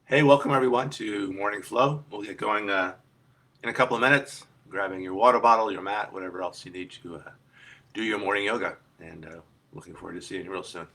Hey, welcome everyone to Morning Flow. We'll get going in a couple of minutes, grabbing your water bottle, your mat, whatever else you need to do your morning yoga. And looking forward to seeing you real soon.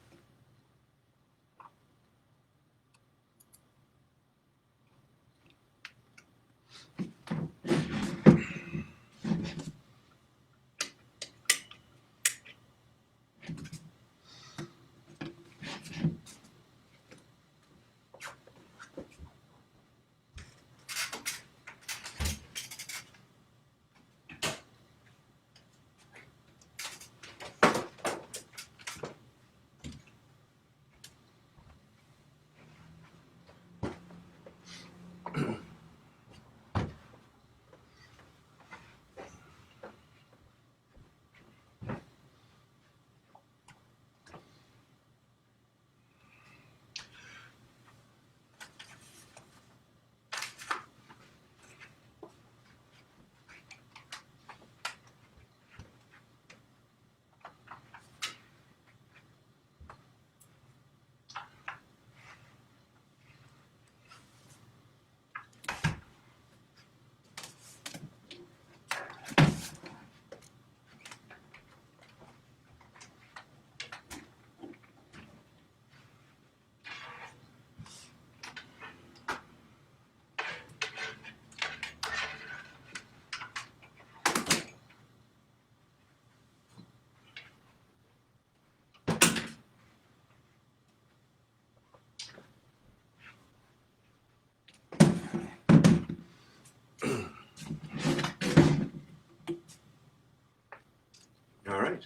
All right.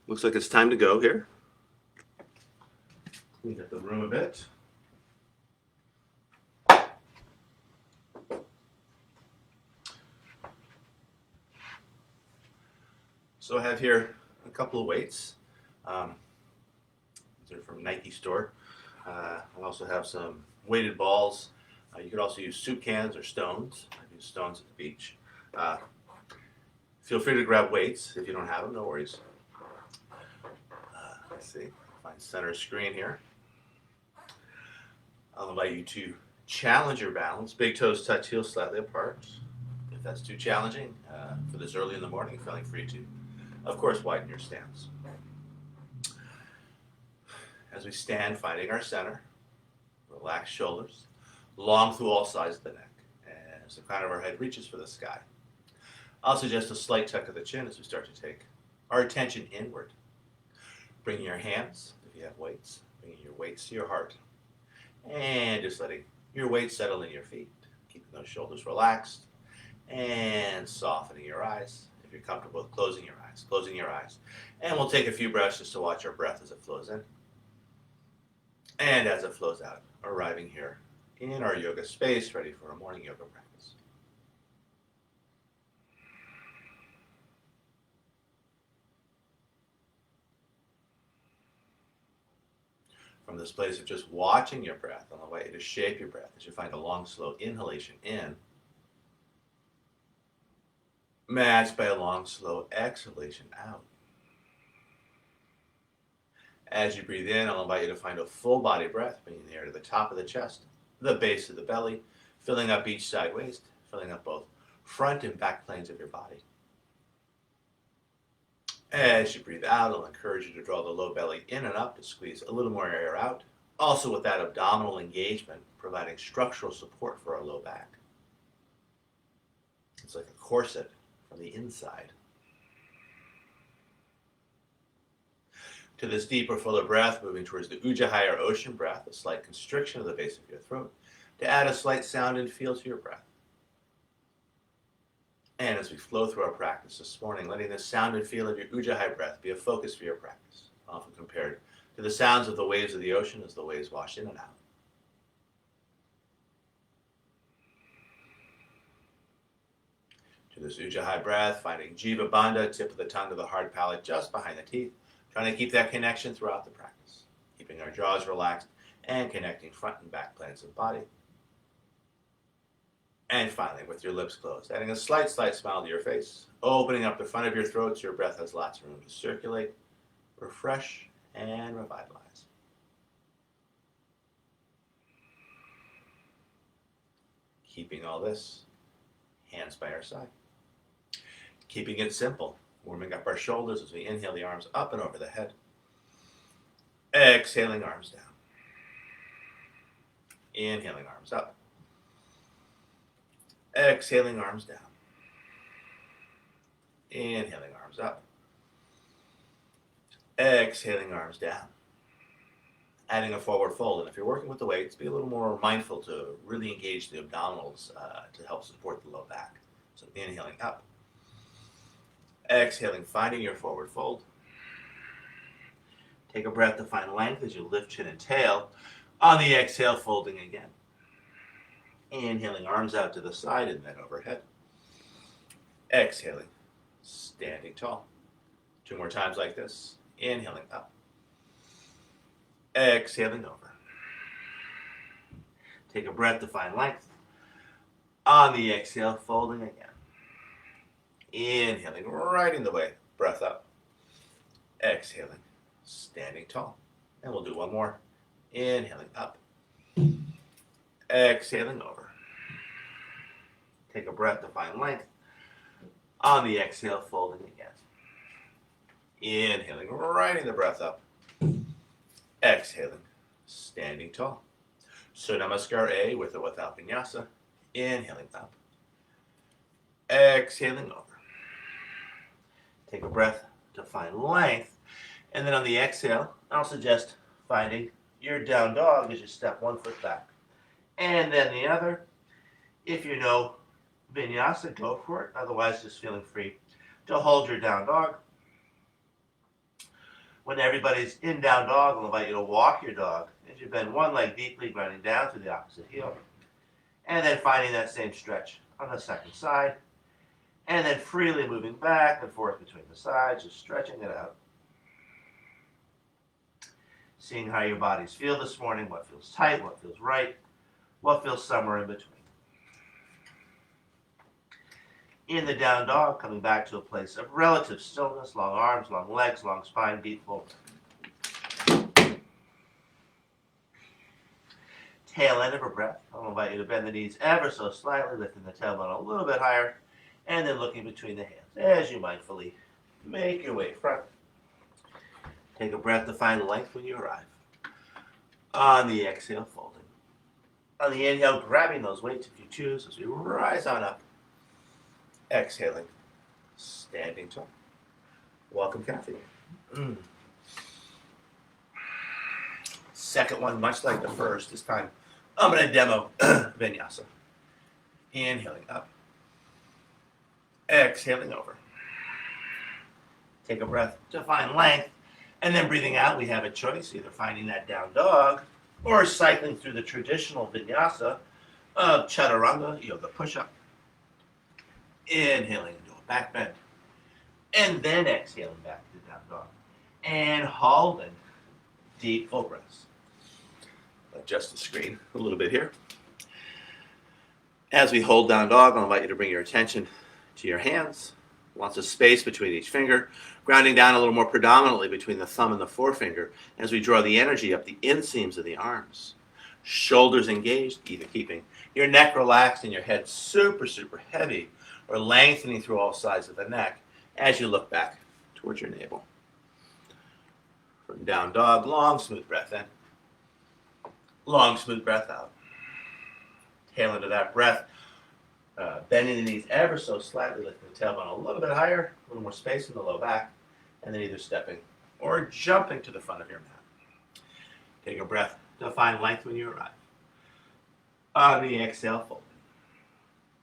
Looks like it's time to go here. Clean up the room a bit. So I have here a couple of weights. These are from Nike store. I also have some weighted balls. You could also use soup cans or stones. I use stones at the beach. Uh, Feel free to grab weights if you don't have them, no worries. Let's see, find center screen here. I'll invite you to challenge your balance. Big toes touch heels slightly apart. If that's too challenging for this early in the morning, feeling free to, of course, widen your stance. As we stand, finding our center, relax shoulders, long through all sides of the neck, as the crown of our head reaches for the sky. I'll suggest a slight tuck of the chin as we start to take our attention inward. Bringing your hands, if you have weights, bringing your weights to your heart, and just letting your weight settle in your feet, keeping those shoulders relaxed, and softening your eyes. If you're comfortable with closing your eyes. And we'll take a few breaths just to watch our breath as it flows in. And as it flows out, arriving here in our yoga space, ready for a morning yoga practice. From this place of just watching your breath, on the way to shape your breath as you find a long, slow inhalation in, matched by a long, slow exhalation out. As you breathe in, I'll invite you to find a full body breath, bringing the air to the top of the chest, the base of the belly, filling up each side waist, filling up both front and back planes of your body. As you breathe out, I'll encourage you to draw the low belly in and up to squeeze a little more air out. Also with that abdominal engagement, providing structural support for our low back. It's like a corset from the inside. To this deeper, fuller breath, moving towards the Ujjayi or ocean breath, a slight constriction of the base of your throat, to add a slight sound and feel to your breath. And as we flow through our practice this morning, letting the sound and feel of your Ujjayi breath be a focus for your practice, often compared to the sounds of the waves of the ocean as the waves wash in and out. To this Ujjayi breath, finding Jiva Bandha, tip of the tongue to the hard palate just behind the teeth, trying to keep that connection throughout the practice, keeping our jaws relaxed and connecting front and back planes of the body. And finally, with your lips closed, adding a slight smile to your face, opening up the front of your throat so your breath has lots of room to circulate, refresh, and revitalize. Keeping all this, hands by our side. Keeping it simple, warming up our shoulders as we inhale the arms up and over the head. Exhaling, arms down. Inhaling, arms up. Exhaling, arms down. Inhaling, arms up. Exhaling, arms down. Adding a forward fold. And if you're working with the weights, be a little more mindful to really engage the abdominals to help support the low back. So inhaling up. Exhaling, finding your forward fold. Take a breath to find length as you lift chin and tail. On the exhale, folding again. Inhaling, arms out to the side and then overhead. Exhaling, standing tall. 2 more times like this. Inhaling up. Exhaling over. Take a breath to find length. On the exhale, folding again. Inhaling, right in the way. Breath up. Exhaling, standing tall. And we'll do one more. Inhaling up. Exhaling over. Take a breath to find length. On the exhale, folding again. Inhaling, right in the breath up. Exhaling, standing tall. Surya Namaskar A with or without vinyasa. Inhaling up. Exhaling over. Take a breath to find length. And then on the exhale, I'll suggest finding your down dog as you step 1 foot back. And then the other. If you know vinyasa, go for it. Otherwise, just feeling free to hold your down dog. When everybody's in down dog, I'll invite you to walk your dog as you bend one leg deeply, grounding down to the opposite heel. And then finding that same stretch on the second side. And then freely moving back and forth between the sides, just stretching it out. Seeing how your bodies feel this morning, what feels tight, what feels right, what feels somewhere in between. In the down dog, coming back to a place of relative stillness, long arms, long legs, long spine, feet forward. Tail end of a breath. I'll invite you to bend the knees ever so slightly, lifting the tailbone a little bit higher, and then looking between the hands as you mindfully make your way front. Take a breath to find length when you arrive. On the exhale, folding. On the inhale, grabbing those weights if you choose as we rise on up. Exhaling, standing tall. Welcome, Kathy. Second one, much like the first, this time I'm going to demo vinyasa. Inhaling up. Exhaling over. Take a breath to find length. And then breathing out, we have a choice, either finding that down dog or cycling through the traditional vinyasa of chaturanga, yoga push-up. Inhaling into a back bend. And then exhaling back to down dog. And holding deep full breaths. Adjust the screen a little bit here. As we hold down dog, I'll invite you to bring your attention to your hands. Lots of space between each finger. Grounding down a little more predominantly between the thumb and the forefinger as we draw the energy up the inseams of the arms. Shoulders engaged, either keeping your neck relaxed and your head super, super heavy, or lengthening through all sides of the neck as you look back towards your navel. From down dog, long, smooth breath in. Long, smooth breath out. Tail into that breath. Bending the knees ever so slightly, lifting the tailbone a little bit higher, a little more space in the low back, and then either stepping or jumping to the front of your mat. Take a breath to find length when you arrive. On the exhale, fold.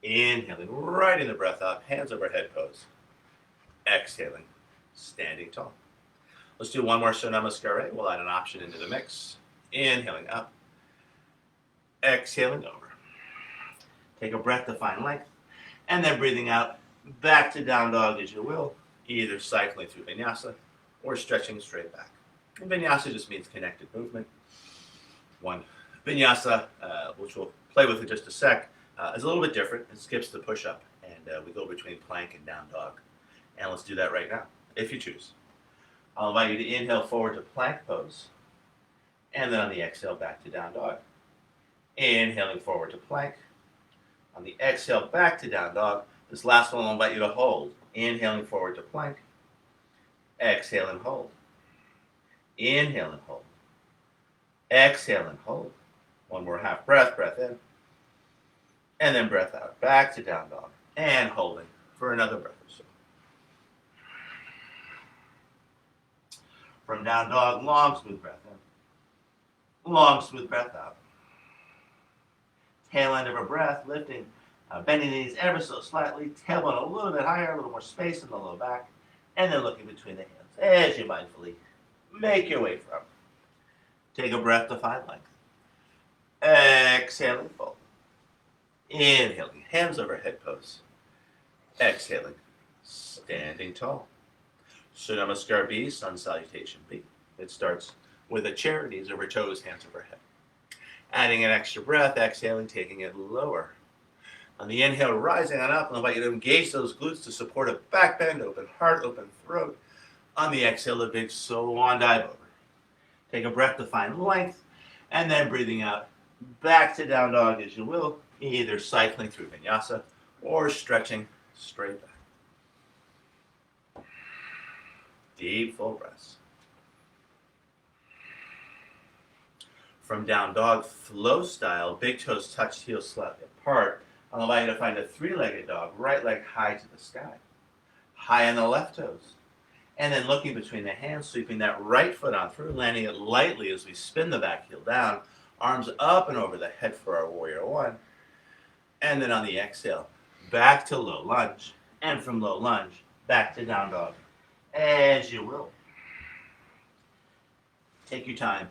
Inhaling, right in the breath up, hands overhead pose. Exhaling, standing tall. Let's do one more Surya Namaskar. We'll add an option into the mix. Inhaling up. Exhaling over. Take a breath to find length. And then breathing out, back to down dog as you will, either cycling through vinyasa or stretching straight back. And vinyasa just means connected movement. One vinyasa, which we'll play with in just a sec, is a little bit different. It skips the push-up, and we go between plank and down dog. And let's do that right now, if you choose. I'll invite you to inhale forward to plank pose, and then on the exhale, back to down dog. Inhaling forward to plank, On the exhale, back to down dog. This last one I'll invite you to hold. Inhaling forward to plank. Exhale and hold. Inhale and hold. Exhale and hold. One more half breath, breath in. And then breath out. Back to down dog. And holding for another breath or so. From down dog, long smooth breath in. Long smooth breath out. Tail end of a breath, lifting, bending the knees ever so slightly. Tailbone a little bit higher, a little more space in the low back. And then looking between the hands as you mindfully make your way from. Take a breath to find length. Exhaling, fold. Inhaling, hands over head pose. Exhaling, standing tall. Surya Namaskar B, Sun Salutation B. It starts with a chair, knees over toes, hands over head. Adding an extra breath, exhaling, taking it lower. On the inhale, rising on up, and I invite you to engage those glutes to support a back bend, open heart, open throat. On the exhale, a big swan dive over. Take a breath to find length, and then breathing out, back to down dog as you will, either cycling through vinyasa or stretching straight back. Deep, full breaths. From down dog, flow style, big toes touch, heels slightly apart. I'll allow you to find a three-legged dog, right leg high to the sky. High on the left toes. And then looking between the hands, sweeping that right foot on through, landing it lightly as we spin the back heel down. Arms up and over the head for our warrior one. And then on the exhale, back to low lunge. And from low lunge, back to down dog, as you will. Take your time.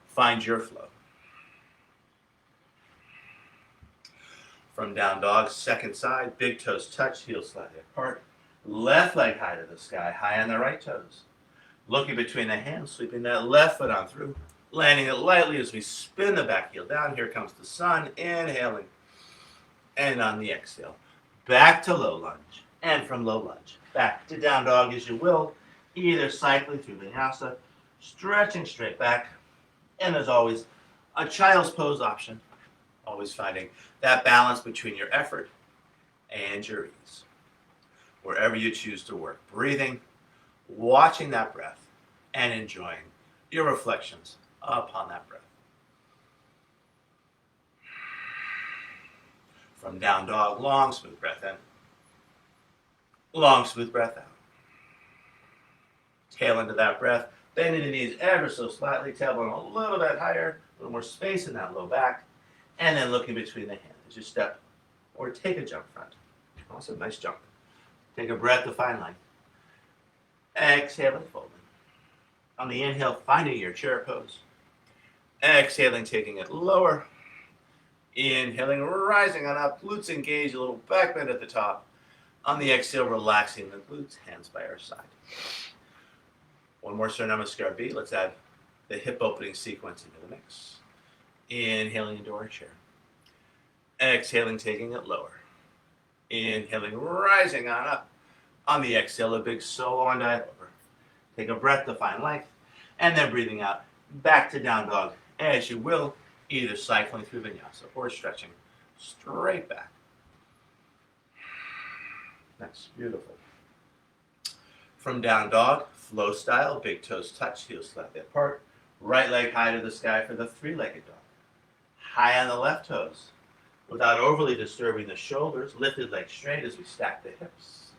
Find your flow. From down dog, second side, big toes touch, heels slightly apart. Left leg high to the sky, high on the right toes. Looking between the hands, sweeping that left foot on through. Landing it lightly as we spin the back heel down. Here comes the sun, inhaling. And on the exhale, back to low lunge. And from low lunge, back to down dog as you will. Either cycling through vinyasa, stretching straight back. And as always, a child's pose option. Always finding that balance between your effort and your ease. Wherever you choose to work, breathing, watching that breath, and enjoying your reflections upon that breath. From down dog, long, smooth breath in. Long, smooth breath out. Tail into that breath, bending the knees ever so slightly, tailbone a little bit higher, a little more space in that low back, and then looking between the hands as you step or take a jump front. Awesome, nice jump. Take a breath to find length. Exhaling, folding. On the inhale, finding your chair pose. Exhaling, taking it lower. Inhaling, rising on up, glutes engaged, a little back bend at the top. On the exhale, relaxing the glutes, hands by our side. One more Surya Namaskar B. Let's add the hip opening sequence into the mix. Inhaling into our chair. Exhaling, taking it lower. Inhaling, rising on up. On the exhale, a big swan dive over. Take a breath to find length. And then breathing out, back to down dog as you will, either cycling through vinyasa or stretching straight back. That's beautiful. From down dog, flow style, big toes touch, heels slightly apart. Right leg high to the sky for the three-legged dog. High on the left toes. Without overly disturbing the shoulders, lifted legs straight as we stack the hips.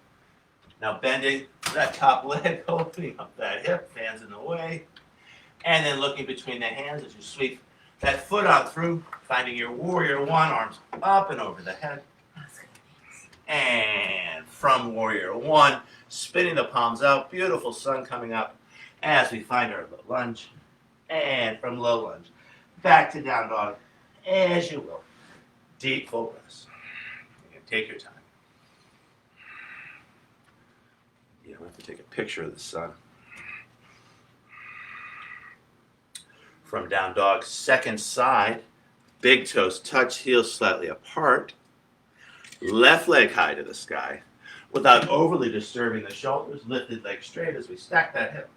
Now bending that top leg, opening up that hip, hands in the way. And then looking between the hands as you sweep that foot out through, finding your warrior one, arms up and over the head. And from warrior one, spinning the palms out, beautiful sun coming up as we find our low lunge. And from low lunge, back to down dog, as you will. Deep full breaths. You can take your time. You don't have to take a picture of the sun. From down dog, second side, big toes touch, heels slightly apart. Left leg high to the sky. Without overly disturbing the shoulders, lifted leg straight as we stack that hip.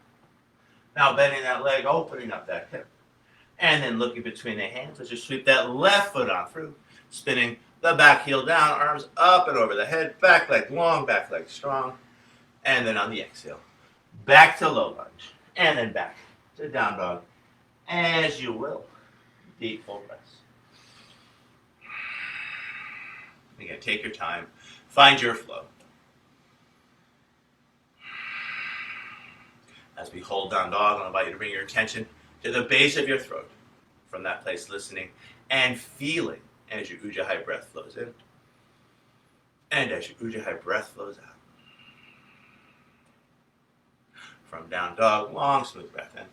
Now bending that leg, opening up that hip. And then looking between the hands as you sweep that left foot on through, spinning The back heel down, arms up and over the head, back leg long, back leg strong. And then on the exhale, back to low lunge. And then back to down dog. As you will. Deep full breaths. Again, take your time. Find your flow. As we hold down dog, I'll invite you to bring your attention to the base of your throat. From that place, listening and feeling as your Ujjayi breath flows in. And as your Ujjayi breath flows out. From down dog, long, smooth breath in.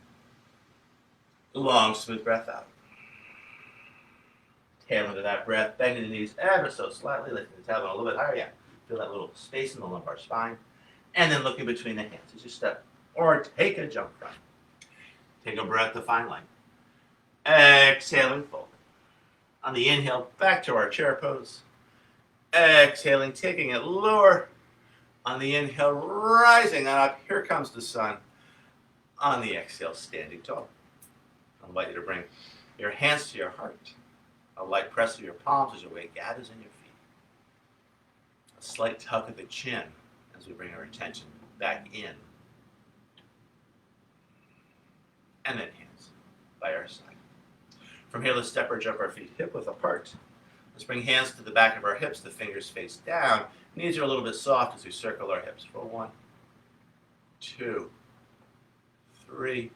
Long, smooth breath out. Tail into that breath, bending the knees ever so slightly, lifting the tailbone a little bit higher. Yeah, feel that little space in the lumbar spine. And then looking between the hands as you step or take a jump front. Take a breath to find length. Exhaling, fold. On the inhale, back to our chair pose. Exhaling, taking it lower. On the inhale, rising up. Here comes the sun. On the exhale, standing tall. I invite you to bring your hands to your heart. A light press of your palms as your weight gathers in your feet. A slight tuck of the chin as we bring our attention back in. And then hands by our side. From here, let's step or jump our feet hip width apart. Let's bring hands to the back of our hips, the fingers face down. Knees are a little bit soft as we circle our hips for 1, 2, 3,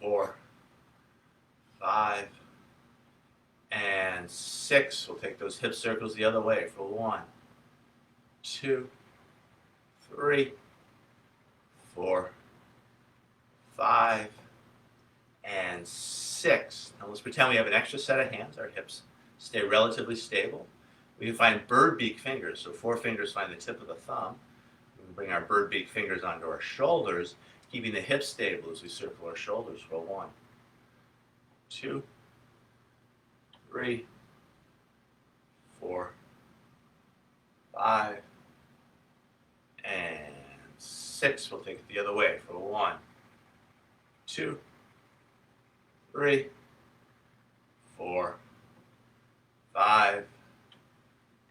4, 5, and 6. We'll take those hip circles the other way for 1, 2, 3, 4, 5, and 6. Now let's pretend we have an extra set of hands. Our hips stay relatively stable. We can find bird beak fingers. So 4 fingers find the tip of the thumb. We can bring our bird beak fingers onto our shoulders, keeping the hips stable as we circle our shoulders for 1, 2, 3, 4, 5, and 6. We'll take it the other way for 1, 2, 3, 4, 5,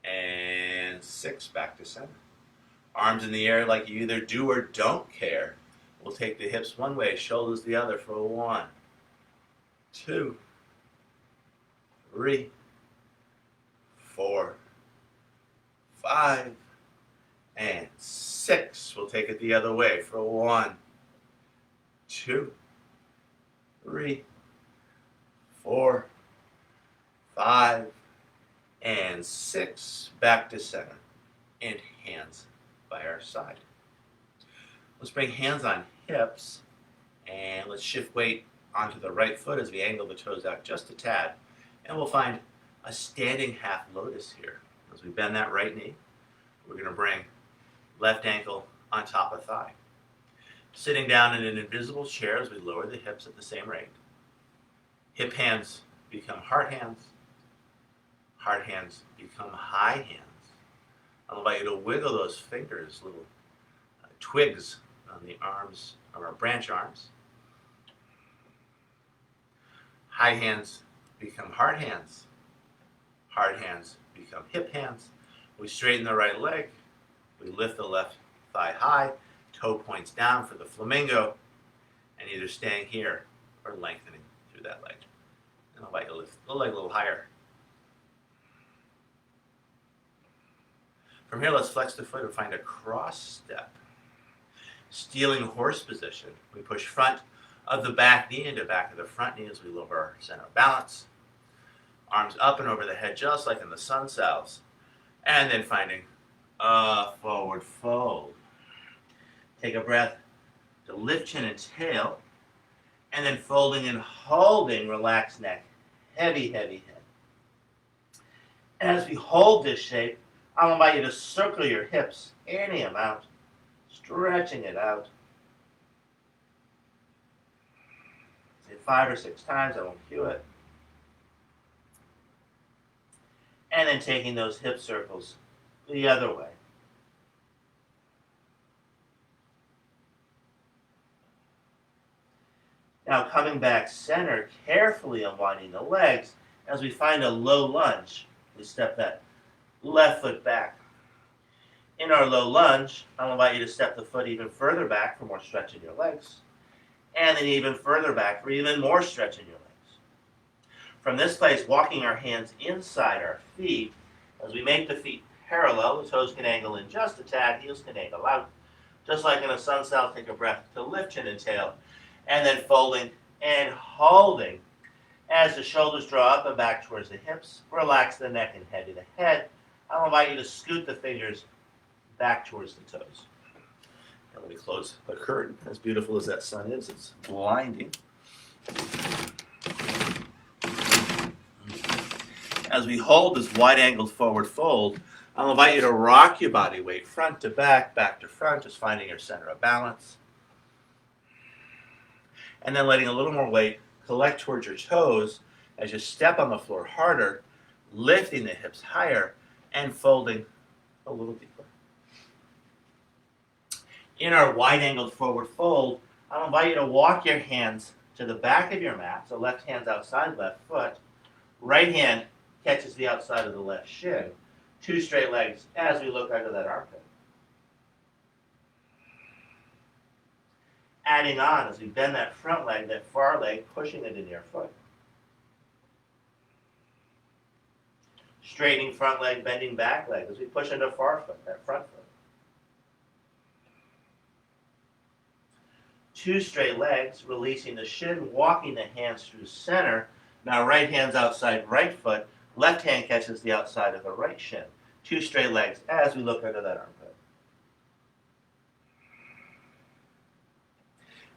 and 6. Back to center. Arms in the air like you either do or don't care. We'll take the hips one way, shoulders the other for 1, 2, 3, 4, 5, and 6. We'll take it the other way for 1, 2, 3, 4, 5, and 6. Back to center. And hands by our side. Let's bring hands on hips. And let's shift weight onto the right foot as we angle the toes out just a tad. And we'll find a standing half lotus here. As we bend that right knee, we're going to bring left ankle on top of thigh. Sitting down in an invisible chair as we lower the hips at the same rate. Hip hands become heart hands. Heart hands become high hands. I'll invite you to wiggle those fingers, little twigs on the arms, on our branch arms. High hands become heart hands. Heart hands become hip hands. We straighten the right leg. We lift the left thigh high. Toe points down for the flamingo. And either staying here or lengthening through that leg. And I'll invite you to lift the leg a little higher. From here, let's flex the foot and find a cross step. Stealing horse position. We push front of the back knee into back of the front knee as we lower our center of balance. Arms up and over the head, just like in the sun salves. And then finding a forward fold. Take a breath to lift chin and tail. And then folding and holding, relaxed neck. Heavy, heavy head. And as we hold this shape, I'll invite you to circle your hips any amount, stretching it out. Say 5 or 6 times, I won't cue it. And then taking those hip circles the other way. Now coming back center, carefully unwinding the legs as we find a low lunge We step that left foot back. In our low lunge, I'll invite you to step the foot even further back for more stretch in your legs. And then even further back for even more stretch in your legs. From this place, walking our hands inside our feet, as we make the feet parallel, the toes can angle in just a tad, heels can angle out. Just like in a sun cell, take a breath to lift chin and tail, and then folding and holding. As the shoulders draw up and back towards the hips, relax the neck and head to the head. I'll invite you to scoot the fingers back towards the toes. Now let me close the curtain. As beautiful as that sun is, it's blinding. As we hold this wide-angled forward fold, I'll invite you to rock your body weight front to back to front, just finding your center of balance. And then letting a little more weight collect towards your toes as you step on the floor harder, lifting the hips higher and folding a little deeper. In our wide-angled forward fold, I'll invite you to walk your hands to the back of your mat, so left hand's outside left foot, right hand catches the outside of the left shin, two straight legs as we look under that armpit. Adding on as we bend that front leg, that far leg, pushing it into your foot. Straightening front leg, bending back leg as we push into far foot, that front foot. Two straight legs, releasing the shin, walking the hands through center. Now right hand's outside right foot, left hand catches the outside of the right shin. Two straight legs as we look under that armpit.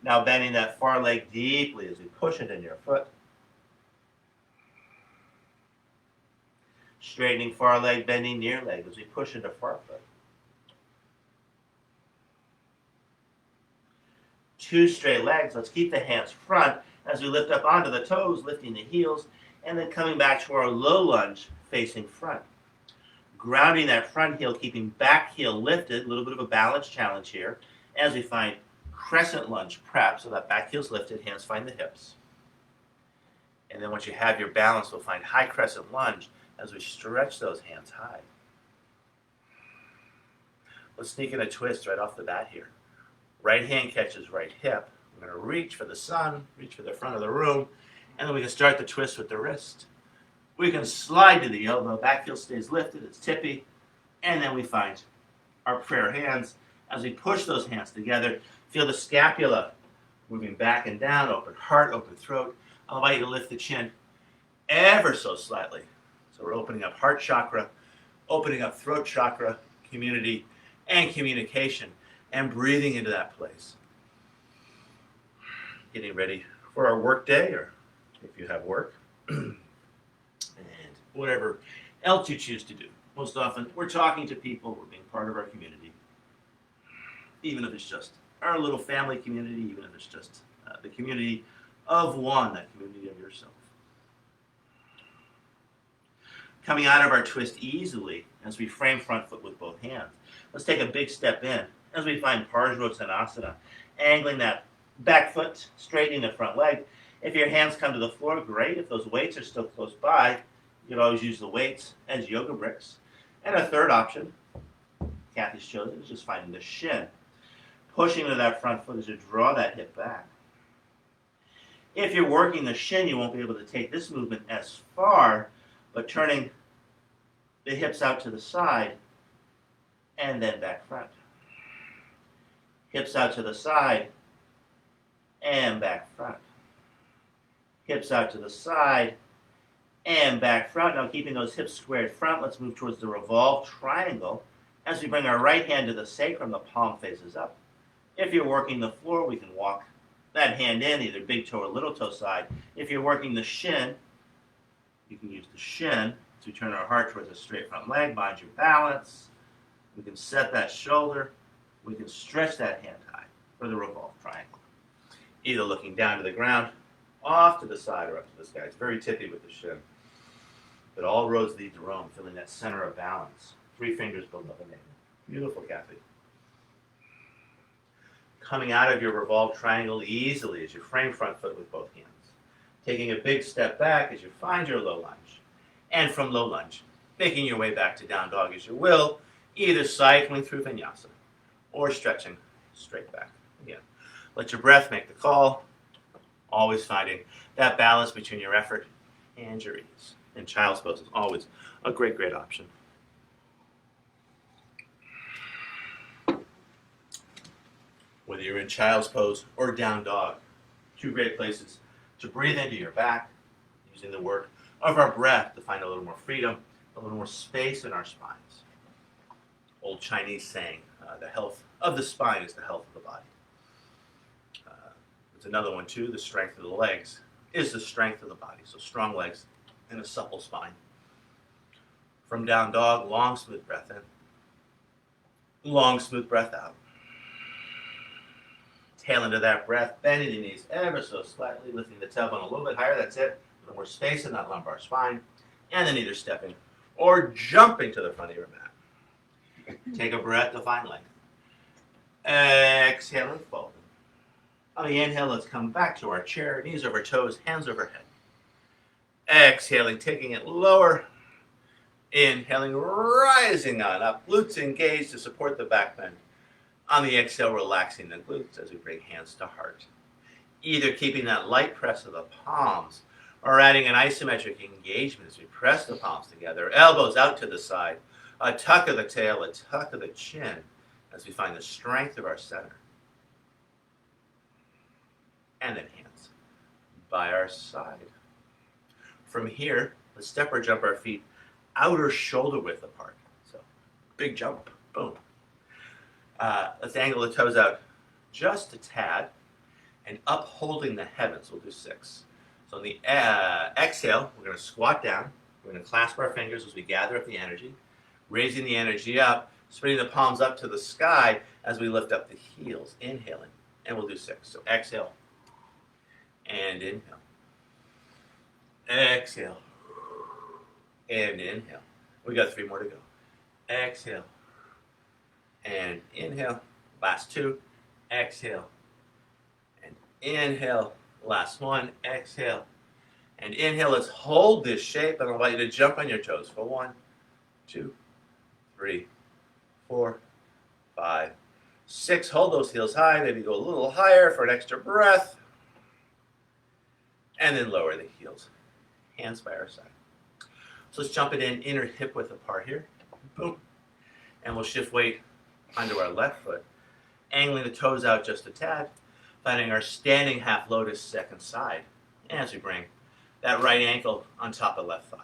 Now bending that far leg deeply as we push it in your foot. Straightening far leg, bending near leg as we push into far foot. Two straight legs. Let's keep the hands front as we lift up onto the toes, lifting the heels, and then coming back to our low lunge, facing front. Grounding that front heel, keeping back heel lifted, a little bit of a balance challenge here, as we find crescent lunge prep, so that back heel's lifted, hands find the hips. And then once you have your balance, we'll find high crescent lunge as we stretch those hands high. Let's sneak in a twist right off the bat here. Right hand catches right hip. We're going to reach for the sun, reach for the front of the room, and then we can start the twist with the wrist. We can slide to the elbow, back heel stays lifted, it's tippy, and then we find our prayer hands. As we push those hands together, feel the scapula moving back and down, open heart, open throat. I'll invite you to lift the chin ever so slightly. So we're opening up heart chakra, opening up throat chakra, community, and communication, and breathing into that place. Getting ready for our work day, or if you have work, and whatever else you choose to do. Most often, we're talking to people, we're being part of our community. Even if it's just our little family community, even if it's just the community of one, that community of yourself. Coming out of our twist easily as we frame front foot with both hands. Let's take a big step in as we find Parsvottanasana, angling that back foot, straightening the front leg. If your hands come to the floor, great. If those weights are still close by, you can always use the weights as yoga bricks. And a third option, Kathy's chosen, is just finding the shin. Pushing to that front foot as you draw that hip back. If you're working the shin, you won't be able to take this movement as far, but turning the hips out to the side and then back front. Hips out to the side and back front. Hips out to the side and back front. Now keeping those hips squared front, let's move towards the revolved triangle. As we bring our right hand to the sacrum, the palm faces up. If you're working the floor, we can walk that hand in, either big toe or little toe side. If you're working the shin, you can use the shin to turn our heart towards a straight front leg, mind your balance. We can set that shoulder. We can stretch that hand high for the revolved triangle. Either looking down to the ground, off to the side, or up to the sky. It's very tippy with the shin. But all roads lead to Rome, feeling that center of balance. 3 fingers below the navel. Beautiful, Kathy. Coming out of your revolved triangle easily as you frame front foot with both hands. Taking a big step back as you find your low lunge. And from low lunge, making your way back to down dog as you will, either cycling through vinyasa or stretching straight back. Again, let your breath make the call, always finding that balance between your effort and your ease. And child's pose is always a great, great option. Whether you're in child's pose or down dog, two great places to breathe into your back, using the work of our breath to find a little more freedom, a little more space in our spines. Old Chinese saying, the health of the spine is the health of the body. There's another one too, the strength of the legs is the strength of the body. So strong legs and a supple spine. From down dog, long smooth breath in, long smooth breath out. Tail into that breath, bending the knees ever so slightly, lifting the tailbone a little bit higher, that's it. A little more space in that lumbar spine. And then either stepping or jumping to the front of your mat. Take a breath to find length. Exhale and fold. On the inhale, let's come back to our chair, knees over toes, hands overhead. Exhaling, taking it lower. Inhaling, rising on up, glutes engaged to support the back bend. On the exhale, relaxing the glutes as we bring hands to heart. Either keeping that light press of the palms or adding an isometric engagement as we press the palms together, elbows out to the side, a tuck of the tail, a tuck of the chin as we find the strength of our center. And then hands by our side. From here, let's step or jump our feet outer shoulder width apart. So big jump, boom. Let's angle the toes out just a tad and upholding the heavens. We'll do 6. So on the exhale, we're going to squat down. We're going to clasp our fingers as we gather up the energy, raising the energy up, spreading the palms up to the sky as we lift up the heels, inhaling. And we'll do 6. So exhale and inhale. Exhale and inhale. We got 3 more to go. Exhale and inhale. Last 2. Exhale and inhale. Last 1. Exhale and inhale. Let's hold this shape, and I'll invite you to jump on your toes for 1, 2, 3, 4, 5, 6. Hold those heels high. Maybe go a little higher for an extra breath. And then lower the heels. Hands by our side. So let's jump it in, inner hip width apart here. Boom. And we'll shift weight onto our left foot, angling the toes out just a tad, finding our standing half lotus second side. And as we bring that right ankle on top of left thigh.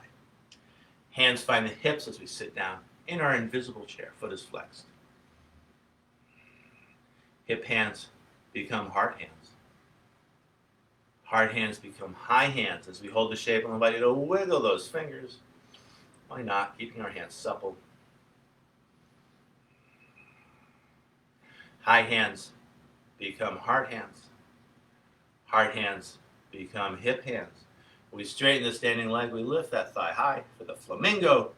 Hands find the hips as we sit down in our invisible chair. Foot is flexed. Hip hands become heart hands. Heart hands become high hands as we hold the shape. And invite you to wiggle those fingers. Why not? Keeping our hands supple. High hands become heart hands. Heart hands become hip hands. We straighten the standing leg. We lift that thigh high for the flamingo,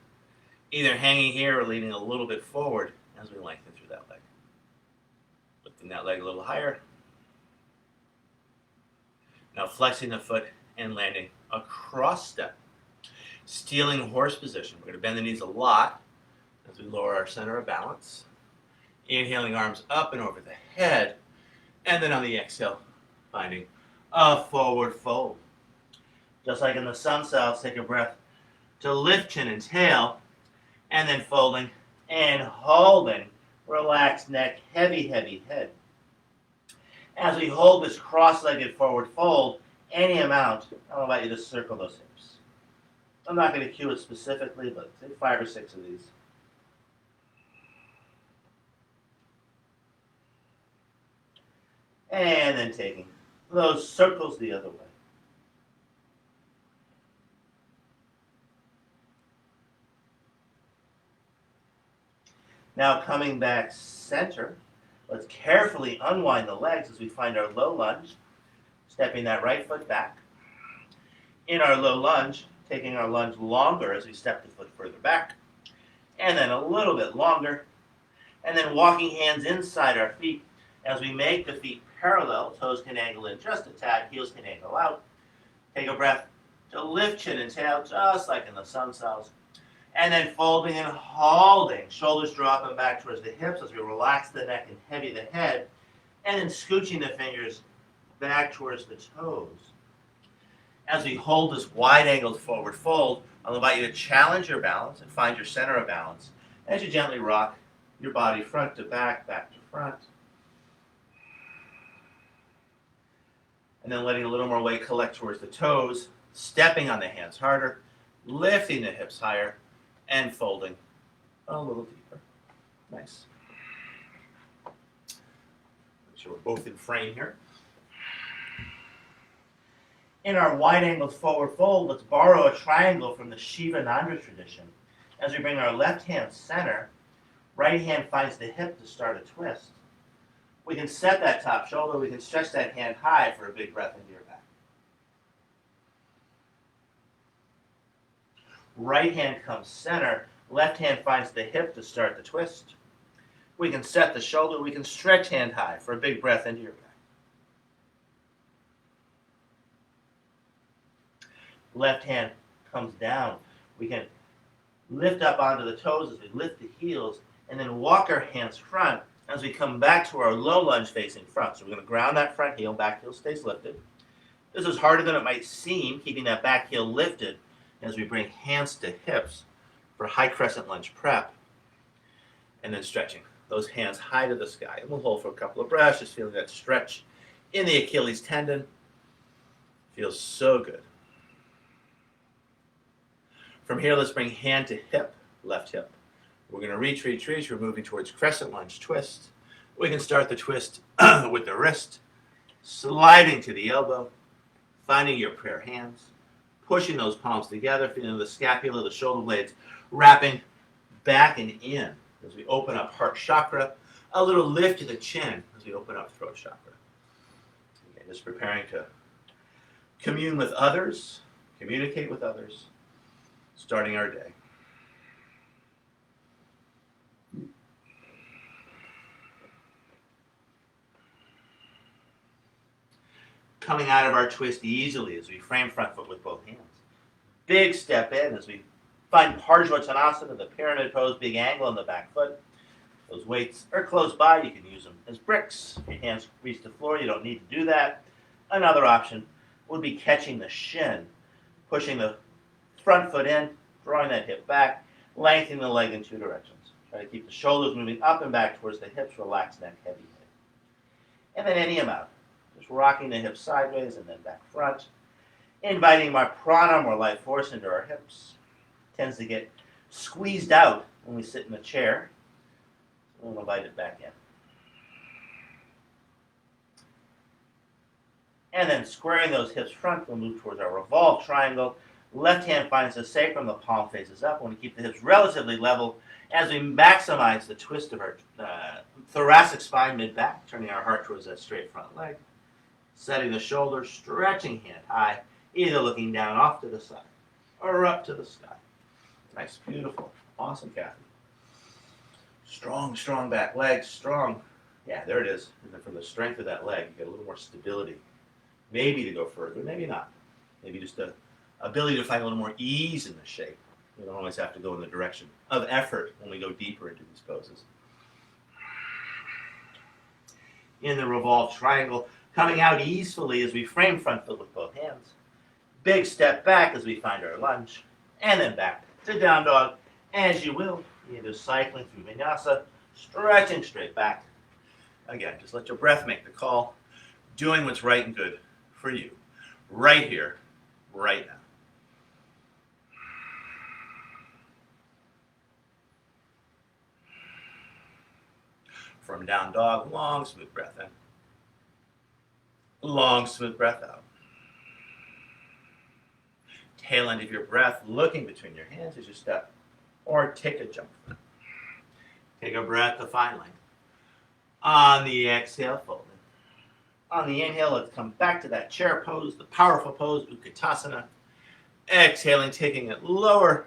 either hanging here or leaning a little bit forward as we lengthen through that leg. Lifting that leg a little higher. Now flexing the foot and landing a cross step. Stealing horse position. We're going to bend the knees a lot as we lower our center of balance. Inhaling, arms up and over the head. And then on the exhale, finding a forward fold. Just like in the sun cells, take a breath to lift chin and tail. And then folding and holding. Relaxed neck, heavy, heavy head. As we hold this cross-legged forward fold, any amount, I'll invite you to circle those hips. I'm not going to cue it specifically, but take 5 or 6 of these. And then taking those circles the other way. Now coming back center, let's carefully unwind the legs as we find our low lunge, stepping that right foot back. In our low lunge, taking our lunge longer as we step the foot further back, and then a little bit longer, and then walking hands inside our feet as we make the feet parallel. Toes can angle in just a tad, heels can angle out. Take a breath to lift chin and tail, just like in the sun cells. And then folding and holding. Shoulders dropping back towards the hips as we relax the neck and heavy the head. And then scooching the fingers back towards the toes. As we hold this wide-angled forward fold, I'll invite you to challenge your balance and find your center of balance as you gently rock your body front to back, back to front. And then letting a little more weight collect towards the toes, stepping on the hands harder, lifting the hips higher, and folding a little deeper. Nice. Make sure we're both in frame here. In our wide-angled forward fold, let's borrow a triangle from the Shivananda tradition. As we bring our left hand center, right hand finds the hip to start a twist. We can set that top shoulder, we can stretch that hand high for a big breath into your back. Right hand comes center, left hand finds the hip to start the twist. We can set the shoulder, we can stretch hand high for a big breath into your back. Left hand comes down. We can lift up onto the toes as we lift the heels, and then walk our hands front as we come back to our low lunge facing front. So we're going to ground that front heel, back heel stays lifted. This is harder than it might seem, keeping that back heel lifted as we bring hands to hips for high crescent lunge prep. And then stretching those hands high to the sky. And we'll hold for a couple of breaths, just feeling that stretch in the Achilles tendon. Feels so good. From here, let's bring hand to hip, left hip. We're going to reach. We're moving towards crescent lunge twist. We can start the twist with the wrist, sliding to the elbow, finding your prayer hands, pushing those palms together, feeling the scapula, the shoulder blades, wrapping back and in as we open up heart chakra, a little lift to the chin as we open up throat chakra. Again, just preparing to commune with others, communicate with others, starting our day. Coming out of our twist easily as we frame front foot with both hands. Big step in as we find Parsvottanasana, the pyramid pose, big angle in the back foot. Those weights are close by. You can use them as bricks. Your hands reach the floor. You don't need to do that. Another option would be catching the shin, pushing the front foot in, drawing that hip back, lengthening the leg in two directions. Try to keep the shoulders moving up and back towards the hips, relax neck, heavy head. And then any amount. Just rocking the hips sideways and then back front. Inviting more prana, more life force into our hips. Tends to get squeezed out when we sit in the chair. So we'll invite it back in. And then squaring those hips front, we'll move towards our revolved triangle. Left hand finds the sacrum, the palm faces up. We want to keep the hips relatively level as we maximize the twist of our thoracic spine, mid-back, turning our heart towards that straight front leg. Setting the shoulders, stretching hand high, either looking down off to the side or up to the sky. Nice, beautiful, awesome, Kathy. Strong, strong back leg, strong. Yeah, there it is. And then from the strength of that leg, you get a little more stability. Maybe to go further, maybe not. Maybe just the ability to find a little more ease in the shape. We don't always have to go in the direction of effort when we go deeper into these poses. In the revolved triangle, coming out easily as we frame front foot with both hands. Big step back as we find our lunge. And then back to down dog. As you will, either cycling through vinyasa, stretching straight back. Again, just let your breath make the call. Doing what's right and good for you. Right here, right now. From down dog, long, smooth breath in. Long, smooth breath out. Tail end of your breath, looking between your hands as you step, or take a jump. Take a breath to find length. On the exhale, fold in. On the inhale, let's come back to that chair pose, the powerful pose, Utkatasana. Exhaling, taking it lower.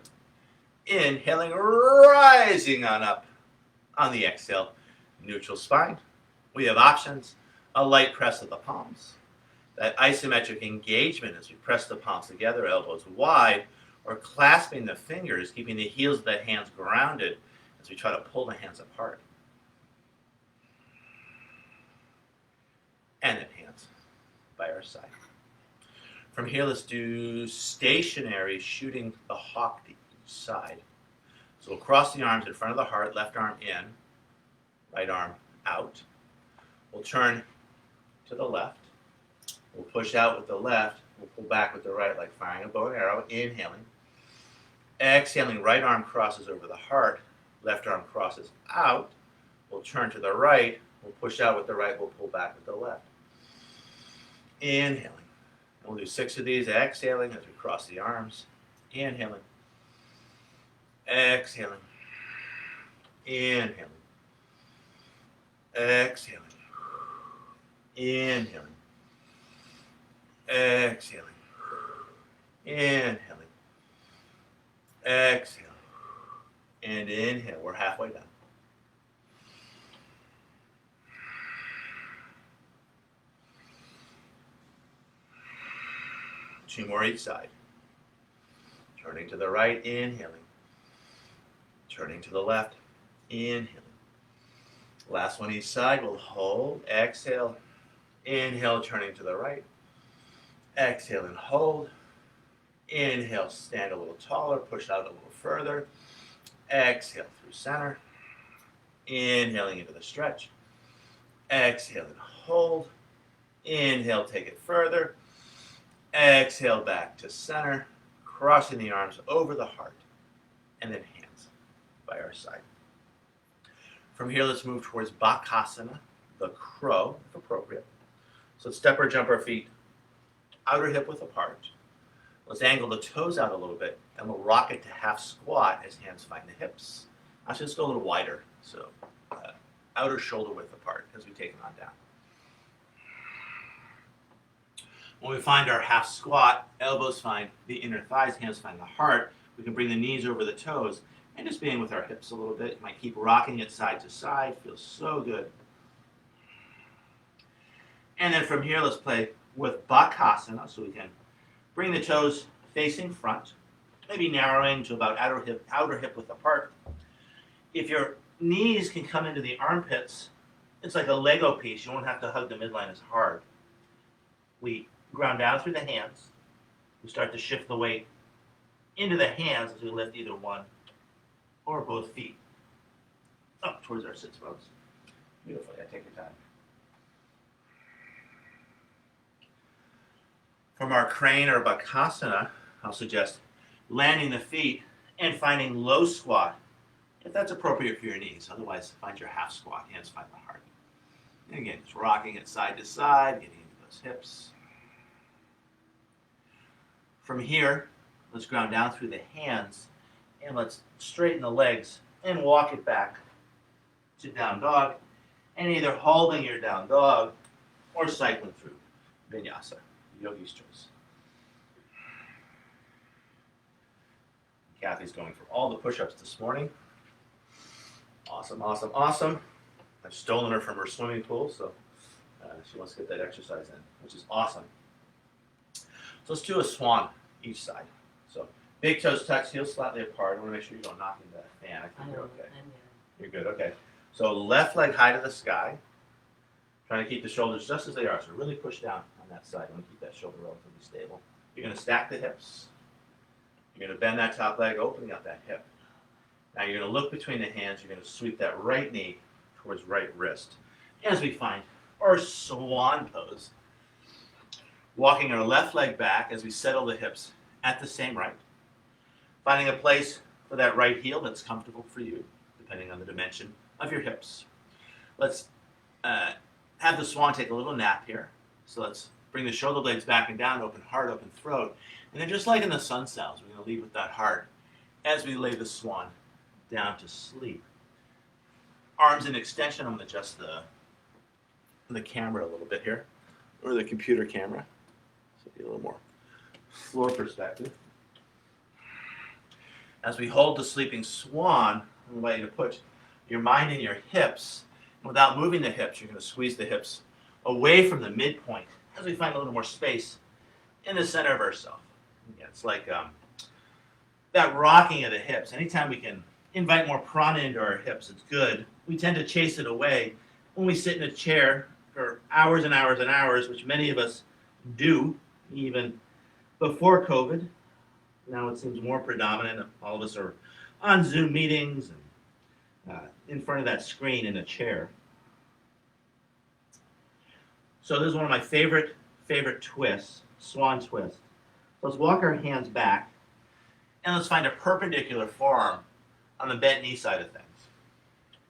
Inhaling, rising on up. On the exhale, neutral spine. We have options. A light press of the palms. That isometric engagement as we press the palms together, elbows wide, or clasping the fingers, keeping the heels of the hands grounded as we try to pull the hands apart. And then hands by our side. From here, let's do stationary shooting the hawk to each side. So we'll cross the arms in front of the heart, left arm in, right arm out. We'll turn to the left. We'll push out with the left. We'll pull back with the right, like firing a bow and arrow, inhaling. Exhaling, right arm crosses over the heart, left arm crosses out. We'll turn to the right. We'll push out with the right. We'll pull back with the left. Inhaling. And we'll do 6 of these. Exhaling as we cross the arms. Inhaling. Exhaling. Inhaling. Exhaling. Inhaling. Exhaling. Inhaling. Exhale. And inhale. We're halfway done. Two more each side. Turning to the right, inhaling. Turning to the left, inhaling. Last one each side. We'll hold. Exhale. Inhale, turning to the right. Exhale and hold. Inhale, stand a little taller, push out a little further. Exhale through center. Inhaling into the stretch. Exhale and hold. Inhale, take it further. Exhale back to center, crossing the arms over the heart, and then hands by our side. From here, let's move towards Bakasana, the crow, if appropriate. So let's step or jump our feet outer hip width apart. Let's angle the toes out a little bit, and we'll rock it to half squat as hands find the hips. Actually, let's go a little wider, so outer shoulder width apart as we take it on down. When we find our half squat, elbows find the inner thighs, hands find the heart. We can bring the knees over the toes and just being with our hips a little bit. You might keep rocking it side to side. Feels so good. And then from here, let's play with Bakasana. So we can bring the toes facing front, maybe narrowing to about outer hip width apart. If your knees can come into the armpits, it's like a Lego piece. You won't have to hug the midline as hard. We ground down through the hands. We start to shift the weight into the hands as we lift either one or both feet up towards our sits bones. Beautiful. Yeah, take your time. From our crane or Bakasana, I'll suggest landing the feet and finding low squat if that's appropriate for your knees. Otherwise, find your half squat. Hands find the heart. And again, just rocking it side to side, getting into those hips. From here, let's ground down through the hands and let's straighten the legs and walk it back to down dog, and either holding your down dog or cycling through vinyasa, yogi's choice. Kathy's going for all the push-ups this morning. Awesome, awesome, awesome. I've stolen her from her swimming pool, so she wants to get that exercise in, which is awesome. So let's do a swan each side. So big toes touch, heels slightly apart. I want to make sure you don't knock into that fan. I think you're okay. You're good, okay. So left leg high to the sky. Trying to keep the shoulders just as they are. So really push down on that side. You want to keep that shoulder relatively stable. You're going to stack the hips. You're going to bend that top leg, opening up that hip. Now you're going to look between the hands. You're going to sweep that right knee towards right wrist. As we find our swan pose. Walking our left leg back as we settle the hips at the same right. Finding a place for that right heel that's comfortable for you, depending on the dimension of your hips. Let's have the swan take a little nap here. So let's bring the shoulder blades back and down, open heart, open throat. And then just like in the sun cells, we're going to lead with that heart as we lay the swan down to sleep. Arms in extension. I'm going to adjust the camera a little bit here, or the computer camera. So get a little more floor perspective. As we hold the sleeping swan, I invite you to put your mind in your hips. And without moving the hips, you're going to squeeze the hips away from the midpoint as we find a little more space in the center of ourselves. Yeah, it's like that rocking of the hips. Anytime we can invite more prana into our hips, it's good. We tend to chase it away when we sit in a chair for hours and hours and hours, which many of us do, even before COVID. Now it seems more predominant. All of us are on Zoom meetings and in front of that screen in a chair. So this is one of my favorite twists, swan twist. So let's walk our hands back and let's find a perpendicular forearm on the bent knee side of things.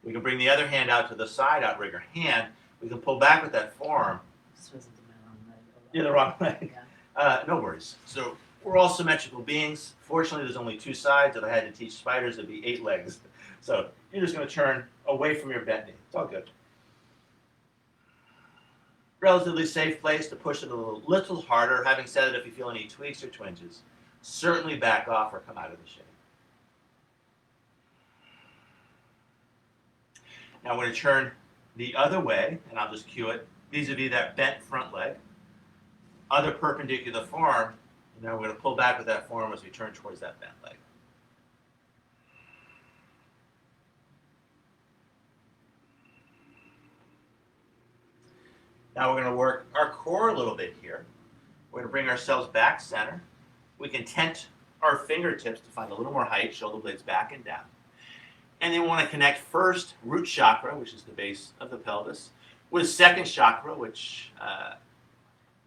We can bring the other hand out to the side, outrigger our hand. We can pull back with that forearm. This wasn't the wrong leg. Yeah, the wrong leg. Yeah. No worries. So we're all symmetrical beings. Fortunately, there's only two sides. If I had to teach spiders, it'd be 8 legs. So you're just going to turn away from your bent knee. It's all good. Relatively safe place to push it a little harder. Having said it, if you feel any tweaks or twinges, certainly back off or come out of the shape. Now we're going to turn the other way, and I'll just cue it vis-a-vis that bent front leg. Other perpendicular forearm, and now we're going to pull back with that forearm as we turn towards that bent leg. Now we're going to work our core a little bit here. We're going to bring ourselves back center. We can tent our fingertips to find a little more height, shoulder blades back and down. And then we want to connect first root chakra, which is the base of the pelvis, with second chakra, which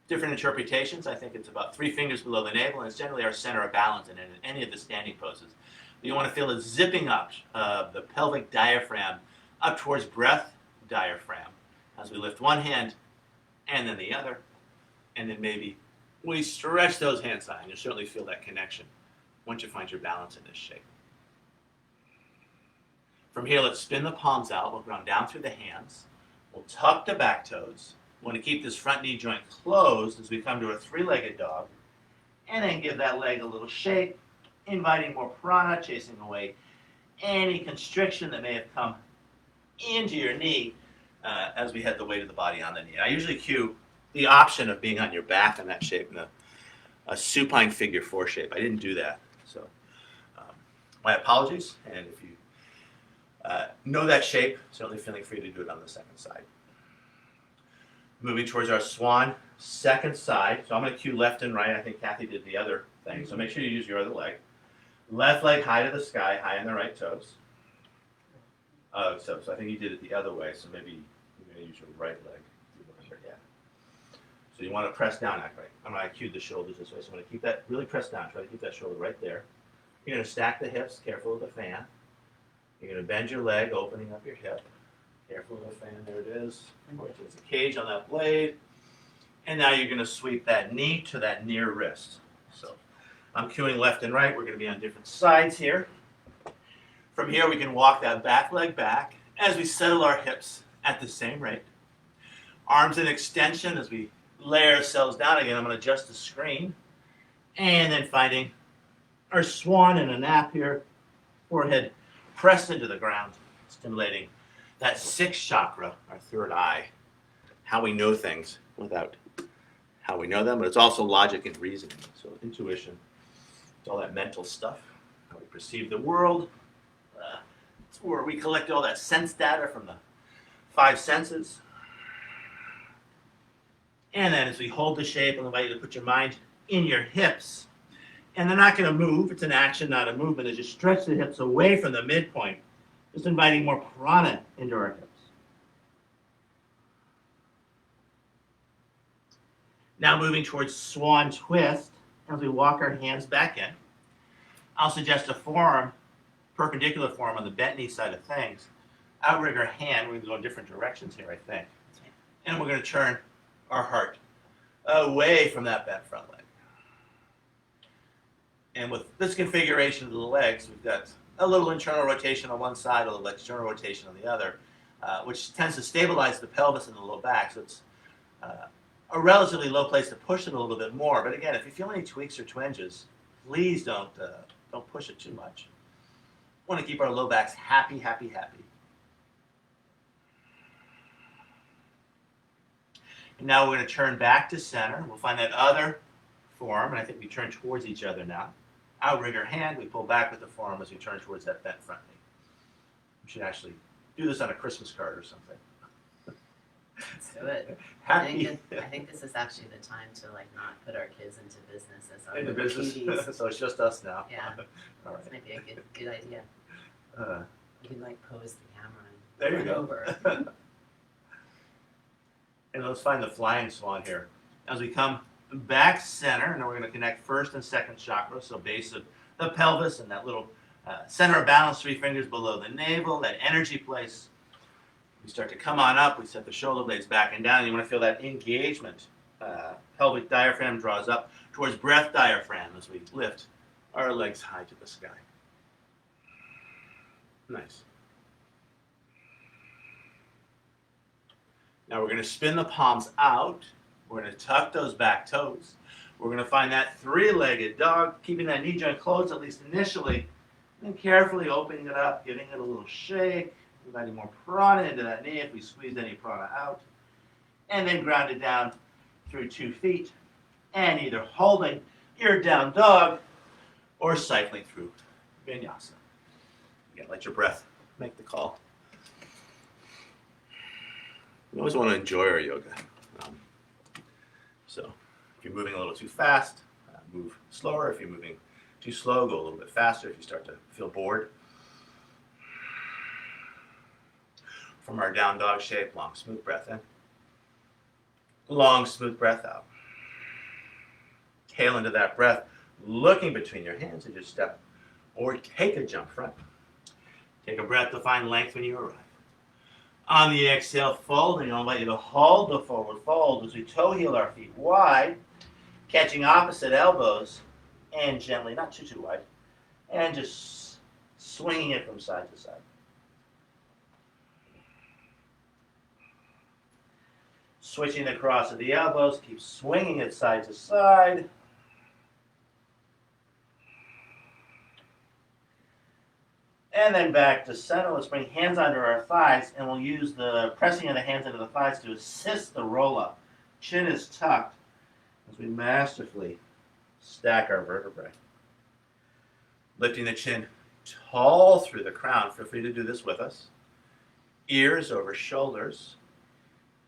different interpretations. I think it's about 3 fingers below the navel, and it's generally our center of balance in any of the standing poses. But you want to feel it zipping up the pelvic diaphragm up towards breath diaphragm as we lift one hand and then the other, and then maybe we stretch those hands out, and you'll certainly feel that connection once you find your balance in this shape. From here, let's spin the palms out. We'll ground down through the hands. We'll tuck the back toes. We want to keep this front knee joint closed as we come to a 3-legged dog, and then give that leg a little shake, inviting more prana, chasing away any constriction that may have come into your knee as we head the weight of the body on the knee. I usually cue the option of being on your back in that shape in a supine figure 4 shape. I didn't do that, so my apologies. And if you know that shape, certainly feeling free to do it on the second side. Moving towards our swan, second side. So I'm going to cue left and right. I think Kathy did the other thing, so make sure you use your other leg. Left leg high to the sky, high on the right toes. So I think you did it the other way, so maybe you're going to use your right leg. Yeah. So you want to press down that way. I'm going to cue the shoulders this way, so I'm going to keep that really pressed down. Try to keep that shoulder right there. You're going to stack the hips, careful of the fan. You're going to bend your leg, opening up your hip. Careful of the fan, there it is. There's a cage on that blade. And now you're going to sweep that knee to that near wrist. So I'm cueing left and right. We're going to be on different sides here. From here, we can walk that back leg back as we settle our hips at the same rate. Arms in extension as we lay ourselves down again. I'm going to adjust the screen. And then finding our swan in a nap here. Forehead pressed into the ground, stimulating that 6th chakra, our third eye. How we know things without how we know them, but it's also logic and reasoning. So intuition, it's all that mental stuff, how we perceive the world. It's where we collect all that sense data from the 5 senses. And then as we hold the shape, I'll invite you to put your mind in your hips. And they're not going to move. It's an action, not a movement. As you stretch the hips away from the midpoint, just inviting more prana into our hips. Now moving towards swan twist, as we walk our hands back in. I'll suggest a forearm, perpendicular forearm on the bent knee side of things. Outrigger hand, we're going to go in different directions here, I think. And we're going to turn our heart away from that bent front leg. And with this configuration of the legs, we've got a little internal rotation on one side, a little external rotation on the other, which tends to stabilize the pelvis and the low back. So it's a relatively low place to push it a little bit more. But again, if you feel any tweaks or twinges, please don't push it too much. We want to keep our low backs happy, happy, happy. And now we're going to turn back to center. We'll find that other forearm, and I think we turn towards each other now. outrigger hand. We pull back with the forearm as we turn towards that bent front knee. We should actually do this on a Christmas card or something. Let's do it. Happy I think this is actually the time to not put our kids into business as our in the little business. cuties. So it's just us now. Yeah. All right. This might be a good idea. You can pose the camera and There you run go. over. And let's find the flying swan here. As we come back center, and then we're going to connect first and second chakra, so base of the pelvis and that little center of balance, 3 fingers below the navel, that energy place. We start to come on up. We set the shoulder blades back and down. You want to feel that engagement. Pelvic diaphragm draws up towards breath diaphragm as we lift our legs high to the sky. Nice. Now we're going to spin the palms out. We're going to tuck those back toes. We're going to find that 3-legged dog, keeping that knee joint closed at least initially, and then carefully opening it up, giving it a little shake, inviting more prana into that knee if we squeeze any prana out, and then ground it down through 2 feet, and either holding your down dog or cycling through vinyasa. Again, let your breath make the call. We always want to enjoy our yoga. So if you're moving a little too fast, move slower. If you're moving too slow, go a little bit faster if you start to feel bored. From our down dog shape, long, smooth breath in. Long, smooth breath out. Tail into that breath, looking between your hands as you step or take a jump front. Take a breath to find length when you arrive. On the exhale, folding, I'll invite you to hold the forward fold as we toe heel our feet wide, catching opposite elbows, and gently, not too wide, and just swinging it from side to side. Switching the cross of the elbows, keep swinging it side to side. And then back to center. Let's bring hands under our thighs, and we'll use the pressing of the hands into the thighs to assist the roll up. Chin is tucked as we masterfully stack our vertebrae. Lifting the chin tall through the crown. Feel free to do this with us. Ears over shoulders.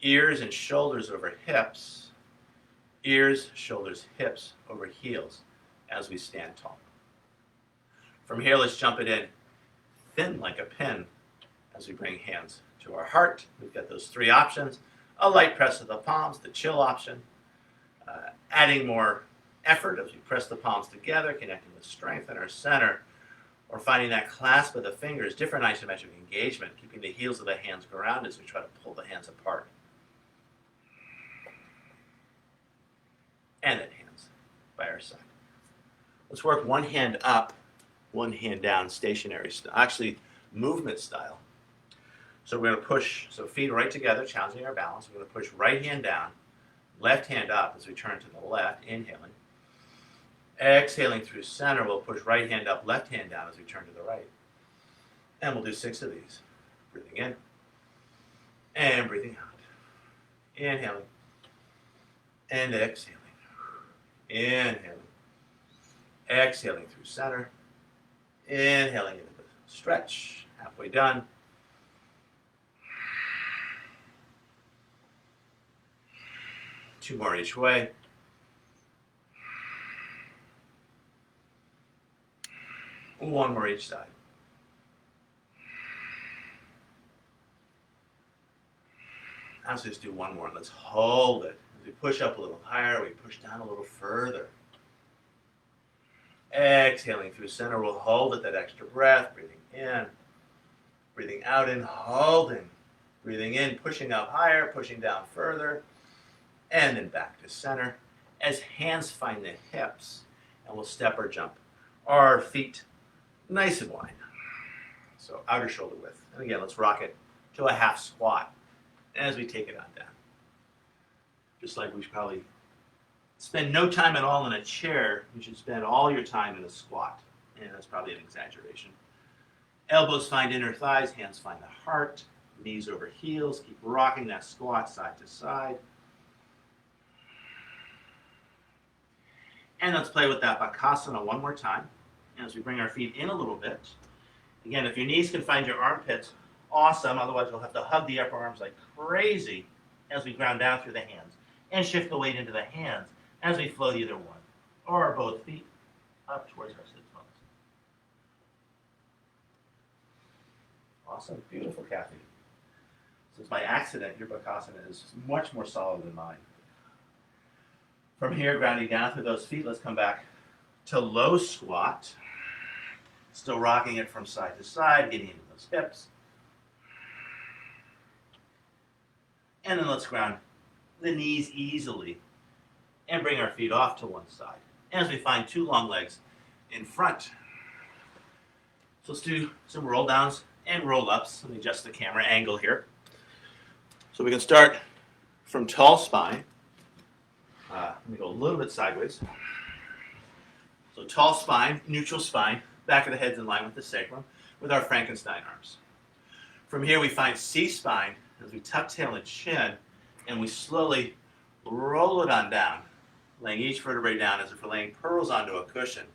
Ears and shoulders over hips. Ears, shoulders, hips over heels as we stand tall. From here, let's jump it in. Thin like a pin as we bring hands to our heart. We've got those 3 options. A light press of the palms, the chill option. Adding more effort as we press the palms together, connecting with strength in our center, or finding that clasp of the fingers, different isometric engagement, keeping the heels of the hands grounded as we try to pull the hands apart. And then hands by our side. Let's work one hand up, one hand down, stationary style, actually movement style. So we're going to push, so feet right together, challenging our balance. We're going to push right hand down, left hand up as we turn to the left, inhaling. Exhaling through center, we'll push right hand up, left hand down as we turn to the right. And we'll do 6 of these. Breathing in and breathing out. Inhaling and exhaling. Inhaling. Exhaling through center. Inhaling into the stretch. Halfway done. Two more each way. One more each side. Now let's just do one more. Let's hold it. As we push up a little higher, we push down a little further. Exhaling through center, we'll hold it, that extra breath, breathing in, breathing out and holding. Breathing in, pushing up higher, pushing down further, and then back to center as hands find the hips, and we'll step or jump our feet nice and wide. So outer shoulder width. And again, let's rock it to a half squat as we take it on down. Just like we should probably spend no time at all in a chair, you should spend all your time in a squat. And that's probably an exaggeration. Elbows find inner thighs, hands find the heart, knees over heels. Keep rocking that squat side to side. And let's play with that Bakasana one more time. And as we bring our feet in a little bit, again, if your knees can find your armpits, awesome. Otherwise, you'll have to hug the upper arms like crazy as we ground down through the hands and shift the weight into the hands as we float either one or both feet up towards our sit bones. Awesome. Beautiful, Kathy. Since by accident, your Bakasana is much more solid than mine. From here, grounding down through those feet, let's come back to low squat. Still rocking it from side to side, getting into those hips. And then let's ground the knees easily and bring our feet off to one side as we find two long legs in front. So let's do some roll downs and roll ups. Let me adjust the camera angle here. So we can start from tall spine. Let me go a little bit sideways. So tall spine, neutral spine, back of the head's in line with the sacrum with our Frankenstein arms. From here we find C-spine as we tuck tail and chin, and we slowly roll it on down, laying each vertebrae down as if we're laying pearls onto a cushion.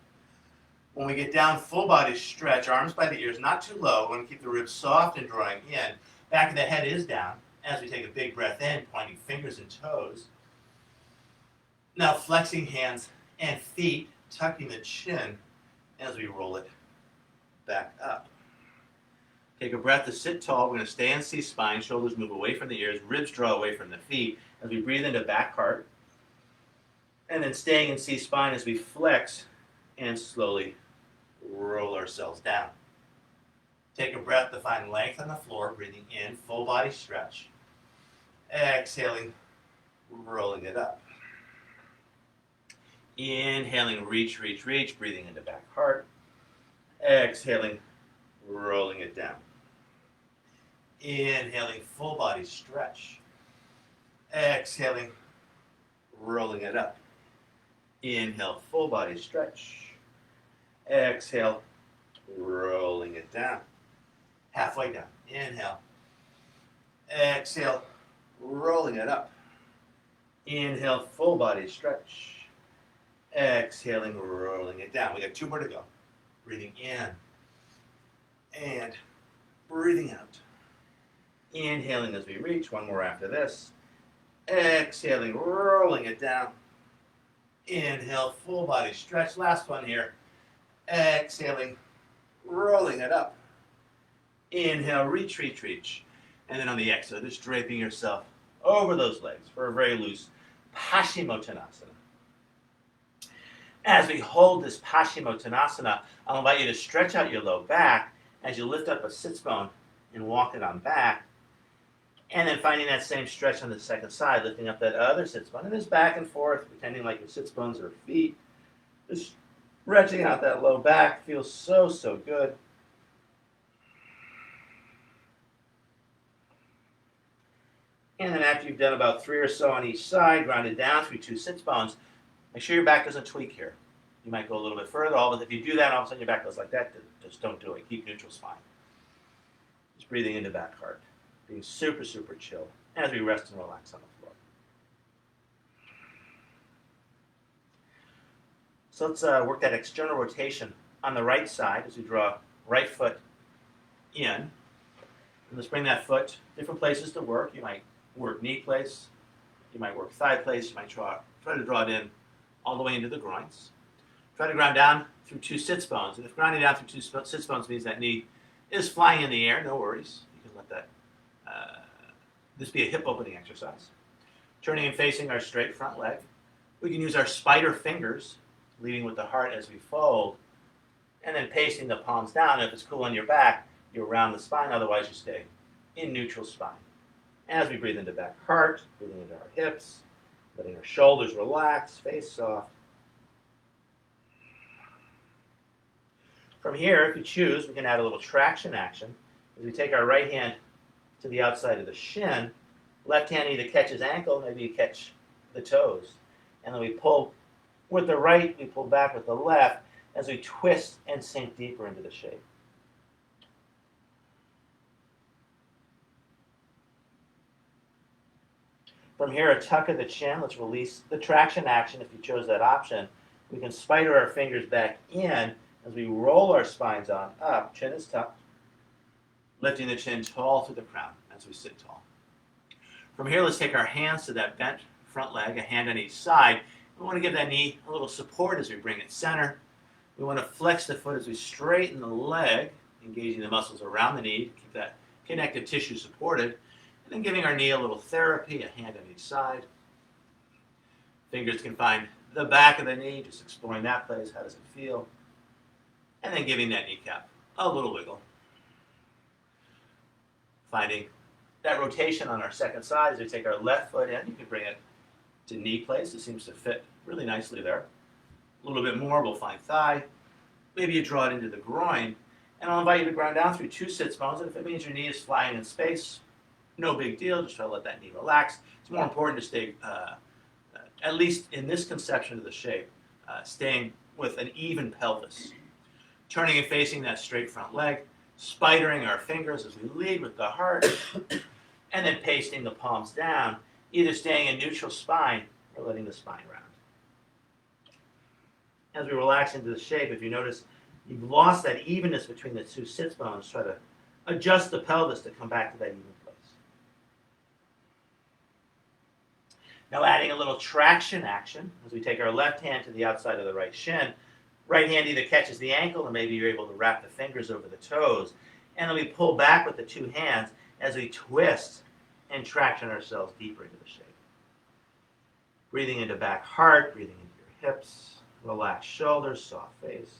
When we get down, full body stretch, arms by the ears, not too low. We want to keep the ribs soft and drawing in. Back of the head is down as we take a big breath in, pointing fingers and toes. Now flexing hands and feet, tucking the chin as we roll it back up. Take a breath to sit tall. We're going to stay in C-spine, shoulders move away from the ears, ribs draw away from the feet as we breathe into back heart. And then staying in C-spine as we flex and slowly roll ourselves down. Take a breath to find length on the floor, breathing in, full body stretch. Exhaling, rolling it up. Inhaling, reach, reach, reach, breathing into back heart. Exhaling, rolling it down. Inhaling, full body stretch. Exhaling, rolling it up. Inhale, full body stretch. Exhale, rolling it down. Halfway down. Inhale. Exhale, rolling it up. Inhale, full body stretch. Exhaling, rolling it down. We got two more to go. Breathing in and breathing out. Inhaling as we reach. One more after this. Exhaling, rolling it down. Inhale, full body stretch. Last one here. Exhaling, rolling it up. Inhale, reach, reach, reach. And then on the exhale, just draping yourself over those legs for a very loose Paschimottanasana. As we hold this Paschimottanasana, I'll invite you to stretch out your low back as you lift up a sits bone and walk it on back. And then finding that same stretch on the second side, lifting up that other sits bone. And just back and forth, pretending like your sits bones are feet. Just stretching out that low back feels so, so good. And then after you've done about 3 or so on each side, grounded down through 2 sits bones, make sure your back doesn't tweak here. You might go a little bit further. If you do that, all of a sudden your back goes like that. Just don't do it. Keep neutral spine. Just breathing into back heart. Being super, super chill as we rest and relax on the floor. So let's work that external rotation on the right side as we draw right foot in. And let's bring that foot different places to work. You might work knee place. You might work thigh place. You might try to draw it in all the way into the groins. Try to ground down through 2 sits bones. And if grounding down through 2 sits bones means that knee is flying in the air, no worries. You can let that this be a hip opening exercise. Turning and facing our straight front leg. We can use our spider fingers, leading with the heart as we fold, and then pacing the palms down. If it's cool on your back, you round the spine, otherwise you stay in neutral spine. As we breathe into back heart, breathing into our hips, letting our shoulders relax, face soft. From here, if you choose, we can add a little traction action as we take our right hand to the outside of the shin. Left hand either catches ankle, maybe you catch the toes. And then we pull with the right, we pull back with the left as we twist and sink deeper into the shape. From here, a tuck of the chin. Let's release the traction action if you chose that option. We can spider our fingers back in As we roll our spines on up, chin is tucked, lifting the chin tall to the crown as we sit tall. From here, let's take our hands to that bent front leg, a hand on each side. We want to give that knee a little support as we bring it center. We want to flex the foot as we straighten the leg, engaging the muscles around the knee to keep that connective tissue supported, and then giving our knee a little therapy, a hand on each side. Fingers can find the back of the knee, just exploring that place. How does it feel? And then giving that kneecap a little wiggle. Finding that rotation on our second side as we take our left foot in. You can bring it to knee place. It seems to fit really nicely there. A little bit more, we'll find thigh. Maybe you draw it into the groin. And I'll invite you to ground down through 2 sits bones. And if it means your knee is flying in space, no big deal. Just try to let that knee relax. It's more important to stay, at least in this conception of the shape, staying with an even pelvis. Turning and facing that straight front leg. Spidering our fingers as we lead with the heart, and then pasting the palms down, either staying in neutral spine or letting the spine round. As we relax into the shape, if you notice you've lost that evenness between the 2 sits bones, try to adjust the pelvis to come back to that even place. Now adding a little traction action as we take our left hand to the outside of the right shin. Right hand either catches the ankle or maybe you're able to wrap the fingers over the toes. And then we pull back with the 2 hands as we twist and traction ourselves deeper into the shape. Breathing into back heart, breathing into your hips, relaxed shoulders, soft face.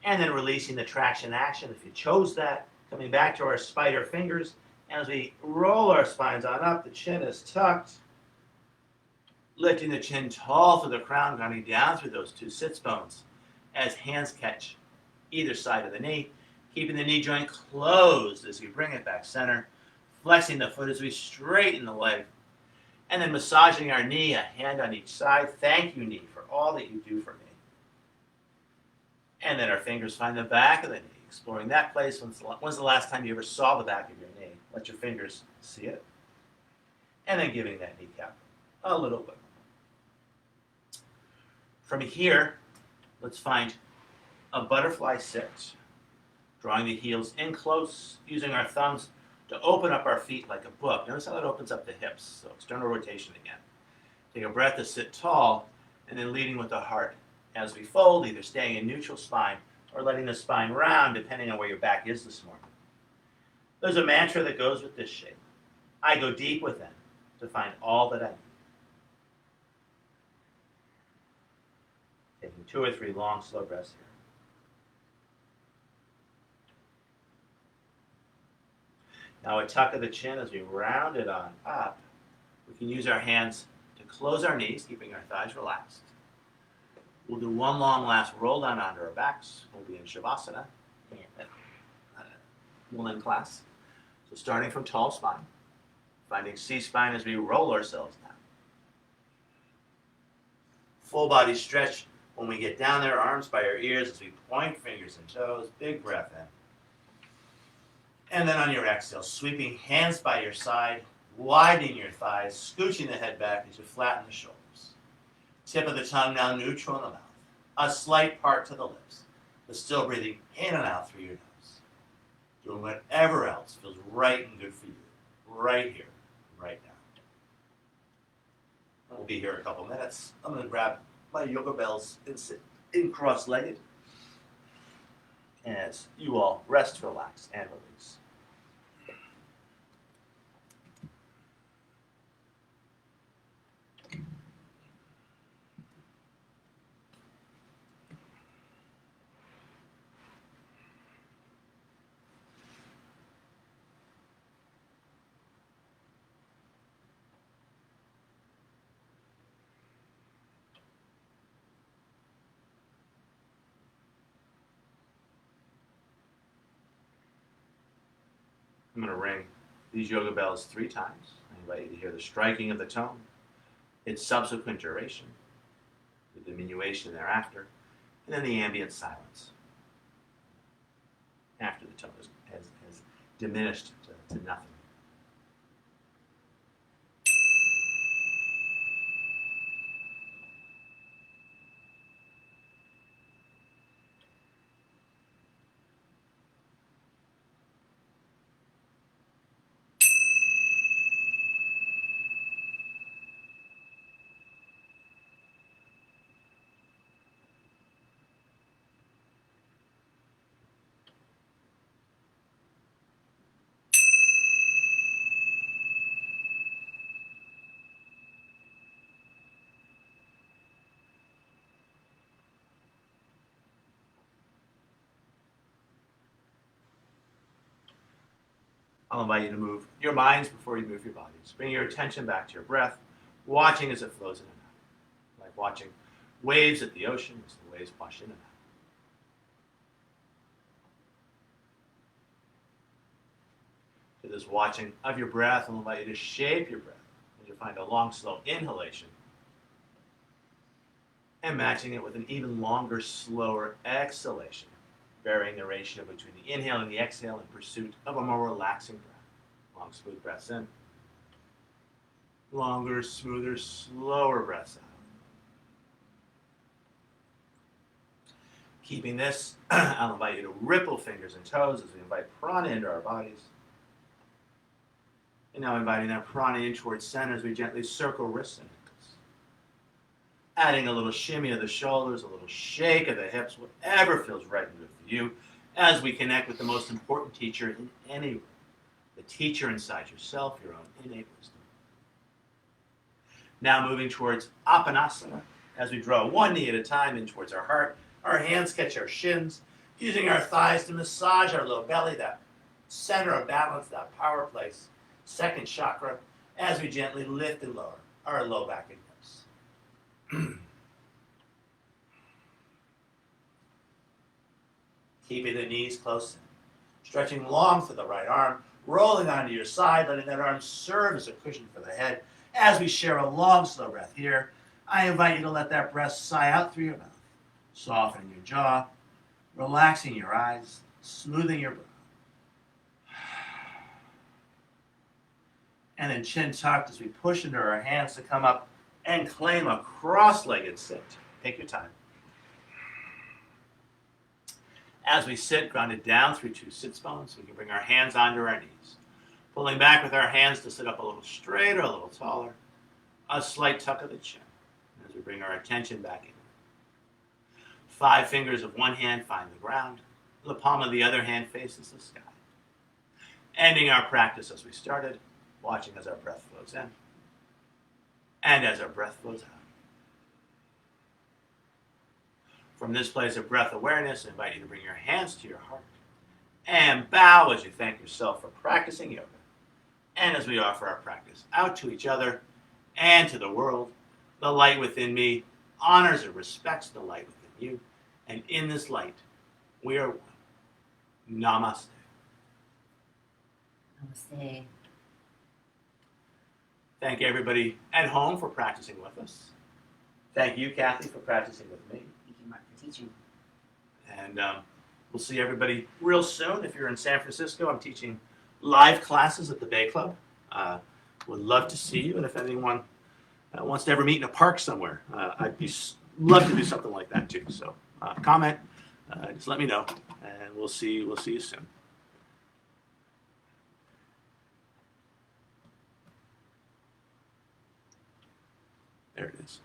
And then releasing the traction action if you chose that, coming back to our spider fingers. As we roll our spines on up, the chin is tucked, lifting the chin tall to the crown, grounding down through those 2 sits bones as hands catch either side of the knee, keeping the knee joint closed as we bring it back center, flexing the foot as we straighten the leg, and then massaging our knee, a hand on each side. Thank you, knee, for all that you do for me. And then our fingers find the back of the knee, exploring that place. When's the last time you ever saw the back of your knee? Let your fingers see it. And then giving that kneecap a little wiggle. From here, let's find a butterfly sit. Drawing the heels in close, using our thumbs to open up our feet like a book. Notice how that opens up the hips. So external rotation again. Take a breath to sit tall, and then leading with the heart as we fold, either staying in neutral spine or letting the spine round, depending on where your back is this morning. There's a mantra that goes with this shape. I go deep within to find all that I need. Taking 2 or 3 long, slow breaths here. Now a tuck of the chin as we round it on up. We can use our hands to close our knees, keeping our thighs relaxed. We'll do 1 long last roll down onto our backs. We'll be in Shavasana. We'll end class. So starting from tall spine, finding C-spine as we roll ourselves down. Full body stretch when we get down there, arms by our ears as we point fingers and toes. Big breath in. And then on your exhale, sweeping hands by your side, widening your thighs, scooching the head back as you flatten the shoulders. Tip of the tongue now neutral in the mouth. A slight part to the lips, but still breathing in and out through your nose. Doing whatever else feels right and good for you, right here, right now. We'll be here a couple minutes. I'm going to grab my yoga bells and sit in cross-legged as you all rest, relax, and release. I'm going to ring these yoga bells 3 times. I invite you to hear the striking of the tone, its subsequent duration, the diminution thereafter, and then the ambient silence after the tone has diminished to nothing. I'll invite you to move your minds before you move your bodies. Bring your attention back to your breath, watching as it flows in and out. Like watching waves at the ocean as the waves wash in and out. To this watching of your breath, I'll invite you to shape your breath as you find a long, slow inhalation and matching it with an even longer, slower exhalation, varying the ratio between the inhale and the exhale in pursuit of a more relaxing breath. Long, smooth breaths in. Longer, smoother, slower breaths out. Keeping this, I'll invite you to ripple fingers and toes as we invite prana into our bodies. And now inviting that prana in towards center as we gently circle wrists and ankles. Adding a little shimmy of the shoulders, a little shake of the hips, whatever feels right and good for you, as we connect with the most important teacher in any room, the teacher inside yourself, your own innate wisdom. Now moving towards Apanasana, as we draw one knee at a time in towards our heart. Our hands catch our shins, using our thighs to massage our low belly, that center of balance, that power place, second chakra, as we gently lift and lower our low back and hips. Keeping the knees close in, stretching long through the right arm, rolling onto your side, letting that arm serve as a cushion for the head. As we share a long, slow breath here, I invite you to let that breath sigh out through your mouth, softening your jaw, relaxing your eyes, smoothing your brow. And then chin tucked as we push into our hands to come up and claim a cross-legged sit. Take your time. As we sit, grounded down through two sits bones, we can bring our hands onto our knees. Pulling back with our hands to sit up a little straighter, a little taller. A slight tuck of the chin as we bring our attention back in. 5 fingers of one hand find the ground. The palm of the other hand faces the sky. Ending our practice as we started, watching as our breath flows in and as our breath flows out. From this place of breath awareness, I invite you to bring your hands to your heart and bow as you thank yourself for practicing yoga. And as we offer our practice out to each other and to the world, the light within me honors and respects the light within you. And in this light, we are one. Namaste. Namaste. Thank everybody at home for practicing with us. Thank you, Kathy, for practicing with me. Thank you, Mark, for teaching. And we'll see everybody real soon. If you're in San Francisco, I'm teaching live classes at the Bay Club. Would love to see you. And if anyone wants to ever meet in a park somewhere, I'd love to do something like that too. So comment, just let me know, and we'll see you soon. There it is.